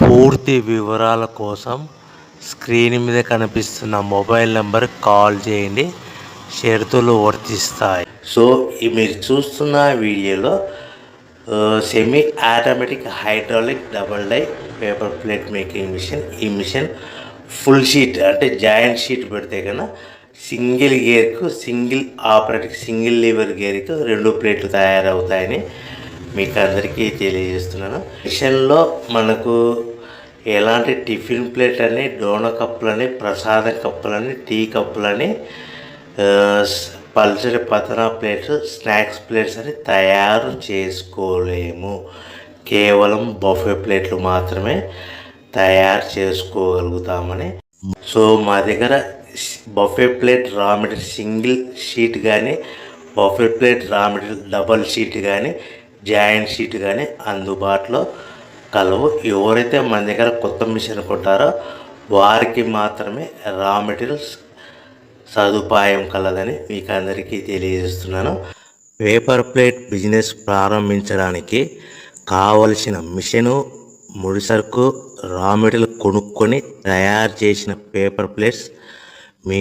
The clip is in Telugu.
పూర్తి వివరాల కోసం స్క్రీన్ మీద కనిపిస్తున్న మొబైల్ నెంబర్ కాల్ చేయండి. షరతులు వర్తిస్తాయి. సో మీరు చూస్తున్న వీడియోలో semi automatic hydraulic double die paper plate making machine. ఈ మిషన్ ఫుల్ షీట్ అంటే జాయింట్ షీట్ పెడితే కన్నా సింగిల్ గేర్కు సింగిల్ ఆపరేటింగ్ సింగిల్ లీవర్ గేర్కు 2 ప్లేట్లు తయారవుతాయని మీకు అందరికీ తెలియజేస్తున్నాను. మిషన్లో మనకు ఎలాంటి టిఫిన్ ప్లేట్ అని, డోనా కప్పులని, ప్రసాదం కప్పులని, టీ కప్పులని, పల్చడి పతనా ప్లేట్స్, స్నాక్స్ ప్లేట్స్ అని తయారు చేసుకోలేము. కేవలం బఫే ప్లేట్లు మాత్రమే తయారు చేసుకోగలుగుతామని. సో మా దగ్గర buffet plate raw material single sheet కానీ, buffet plate raw material double sheet కానీ, జాయింట్ షీట్ కానీ అందుబాటులో కలవు. ఎవరైతే మన దగ్గర కొత్త మిషన్ కొంటారో వారికి మాత్రమే రా మెటీరియల్స్ సదుపాయం కలదని మీకు అందరికీ తెలియజేస్తున్నాను. పేపర్ ప్లేట్ బిజినెస్ ప్రారంభించడానికి కావలసిన మిషను, ముడిసరుకు, రా మెటీరియల్ కొనుక్కొని తయారు చేసిన పేపర్ ప్లేట్స్ మీ